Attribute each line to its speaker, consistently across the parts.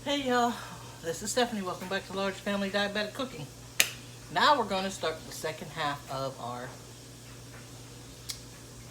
Speaker 1: Hey y'all, this is Stephanie. Welcome back to Large Family Diabetic Cooking. Now we're going to start the second half of our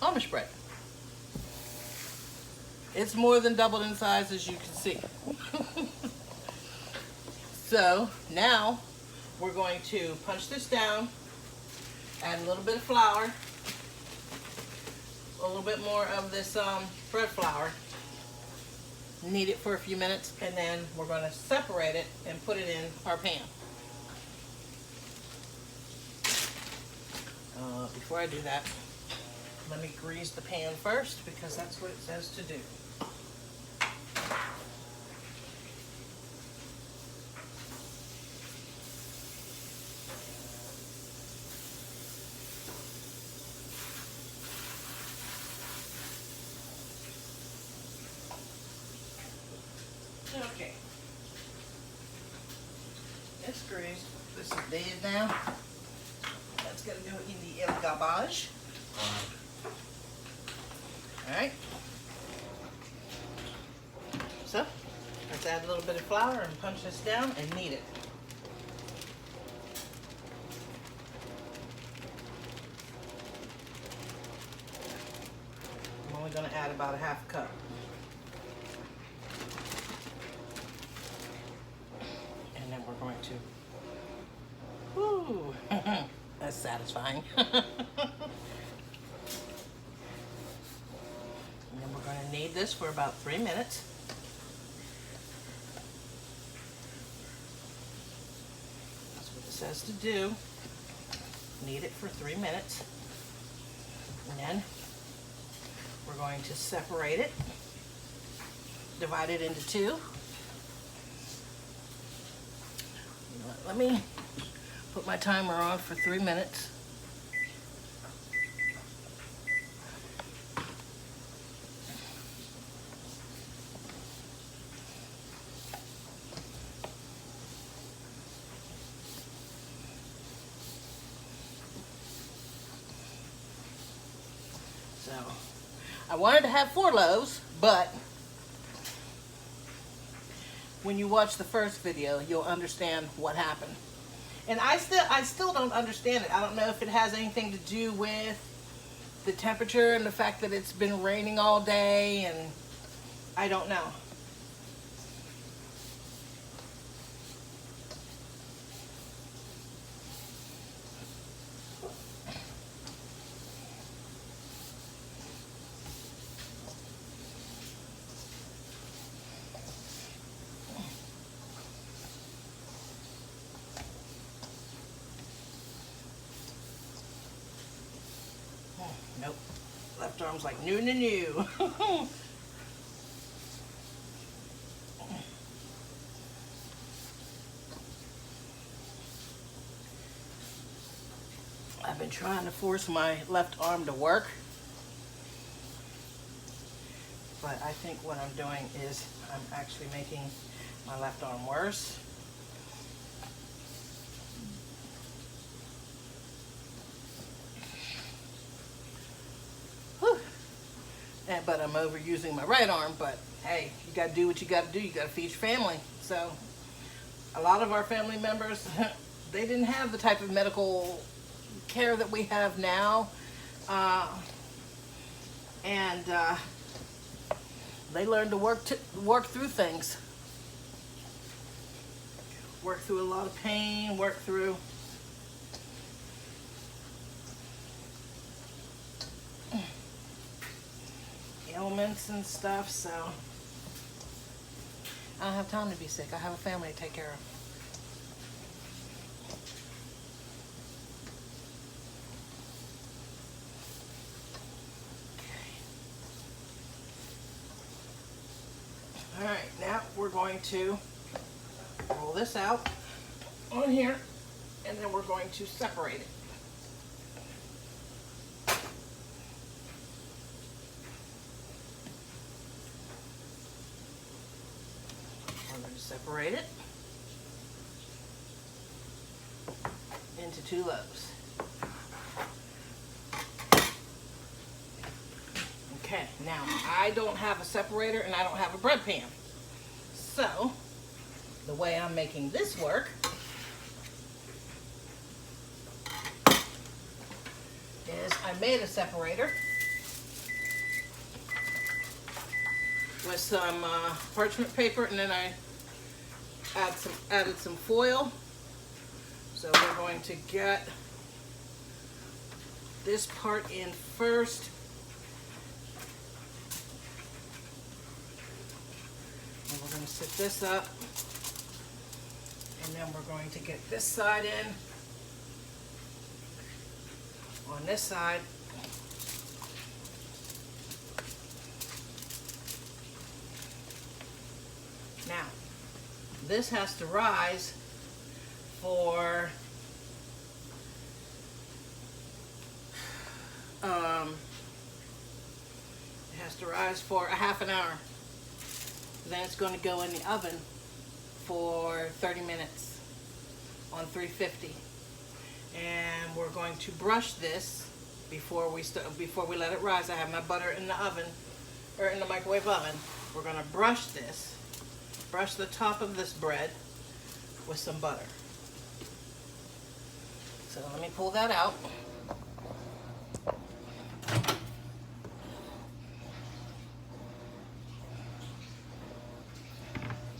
Speaker 1: Amish bread. It's more than doubled in size, as you can see. So now we're going to punch this down, add a little bit of flour, a little bit more of this bread flour, knead it for a few minutes, and then we're going to separate it and put it in our pan. Before I do that, let me grease the pan first because that's what it says to do. Okay. It's greased. This is dead now. That's going to go in the garbage. Alright. So, let's add a little bit of flour and punch this down and knead it. I'm only going to add about a half cup. And then we're going to, whoo, that's satisfying. And then we're going to knead this for about 3 minutes. That's what it says to do. Knead it for 3 minutes. And then we're going to separate it, divide it into two. Let me put my timer on for 3 minutes. So, I wanted to have 4 loaves, but when you watch the first video, you'll understand what happened. And I still don't understand it. I don't know if it has anything to do with the temperature and the fact that it's been raining all day, and I don't know. Nope. Left arm's like new. I've been trying to force my left arm to work, but I think what I'm doing is I'm actually making my left arm worse. But I'm overusing my right arm, but hey, you gotta do what you gotta do. You gotta feed your family. So a lot of our family members, they didn't have the type of medical care that we have now. And they learned to work through things. Work through a lot of pain, work through ailments and stuff, so I don't have time to be sick. I have a family to take care of. Okay. All right, now we're going to roll this out on here, and then we're going to separate it. I'm going to separate it into 2 loaves. Okay, now I don't have a separator and I don't have a bread pan. So the way I'm making this work is I made a separator with some parchment paper, and then I added some foil. So we're going to get this part in first. And we're going to sit this up. And then we're going to get this side in on this side. Now, this has to rise for a half an hour. Then it's going to go in the oven for 30 minutes on 350. And we're going to brush this before we let it rise. I have my butter in the oven, or in the microwave oven. We're going to brush the top of this bread with some butter. So let me pull that out.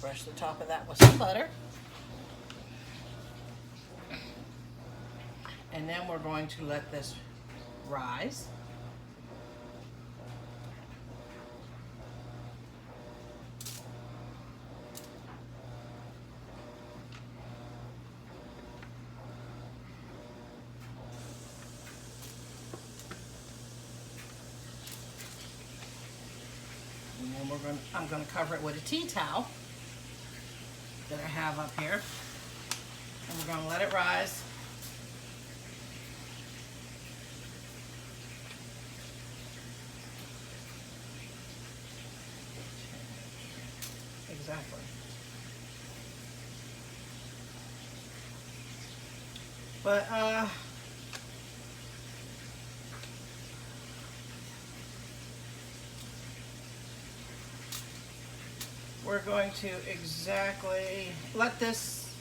Speaker 1: Brush the top of that with some butter. And then we're going to let this rise. And then I'm going to cover it with a tea towel that I have up here. And we're going to let it rise. Exactly. But we're going to exactly let this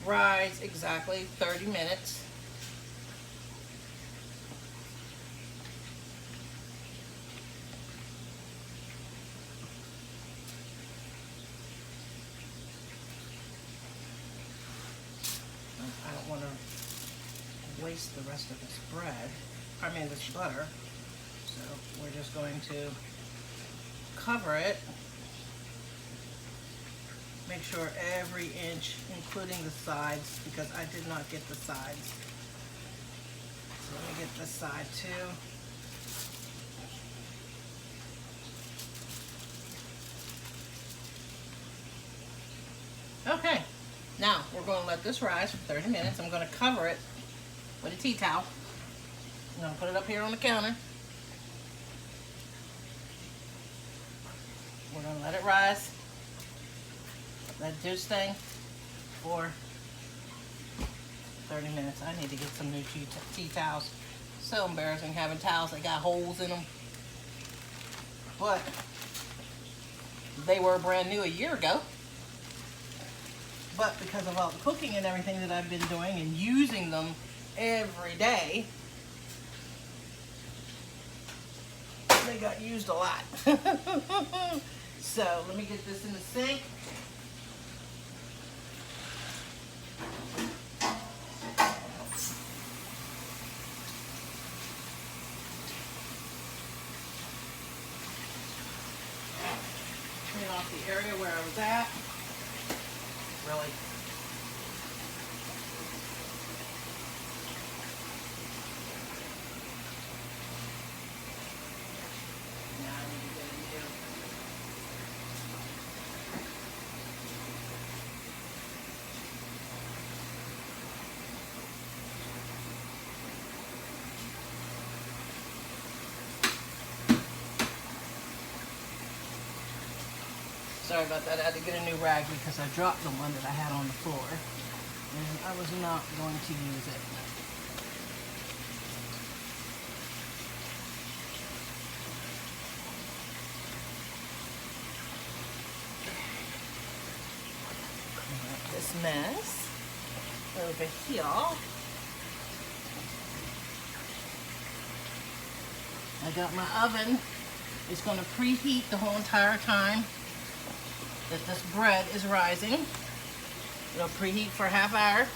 Speaker 1: rise exactly 30 minutes. I don't want to waste the rest of this this butter. So we're just going to cover it. Make sure every inch, including the sides, because I did not get the sides. So let me get this side too. Okay, now we're going to let this rise for 30 minutes. I'm going to cover it with a tea towel. I'm going to put it up here on the counter. We're going to let it rise. Let do its thing for 30 minutes. I need to get some new tea towels. So embarrassing having towels that got holes in them. But they were brand new a year ago. But because of all the cooking and everything that I've been doing and using them every day, they got used a lot. So let me get this in the sink. Clean off the area where I was at. Really. Now I need to get in here. Sorry about that. I had to get a new rag because I dropped the one that I had on the floor. And I was not going to use it. mess over here. I got my oven. It's going to preheat the whole entire time that this bread is rising. It'll preheat for a half hour.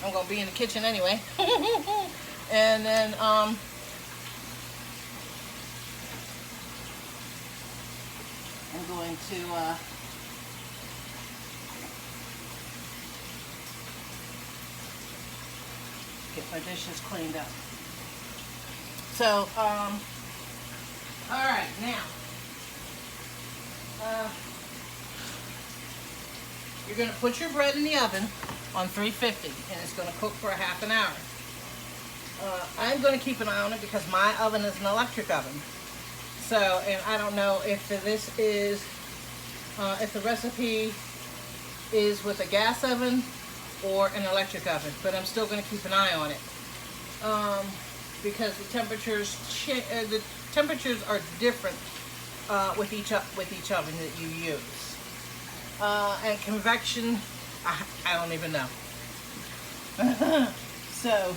Speaker 1: I'm going to be in the kitchen anyway. And then I'm going to get my dishes cleaned up. So, all right, now, you're going to put your bread in the oven on 350, and it's going to cook for a half an hour. I'm going to keep an eye on it because my oven is an electric oven. So, and I don't know if this is, if the recipe is with a gas oven or an electric oven, but I'm still going to keep an eye on it. Because the temperatures are different with each oven that you use. And convection, I don't even know. So,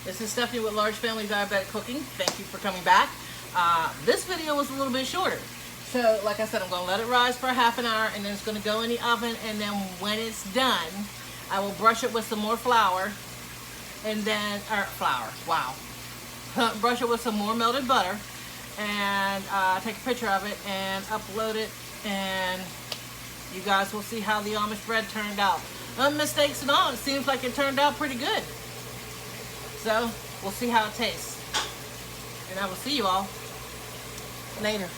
Speaker 1: this is Stephanie with Large Family Diabetic Cooking. Thank you for coming back. This video was a little bit shorter. So, like I said, I'm going to let it rise for a half an hour, and then it's going to go in the oven, and then when it's done, I will brush it with some more flour, and then, brush it with some more melted butter, and take a picture of it and upload it, and you guys will see how the Amish bread turned out. No mistakes at all. It seems like it turned out pretty good. So, we'll see how it tastes. And I will see you all later.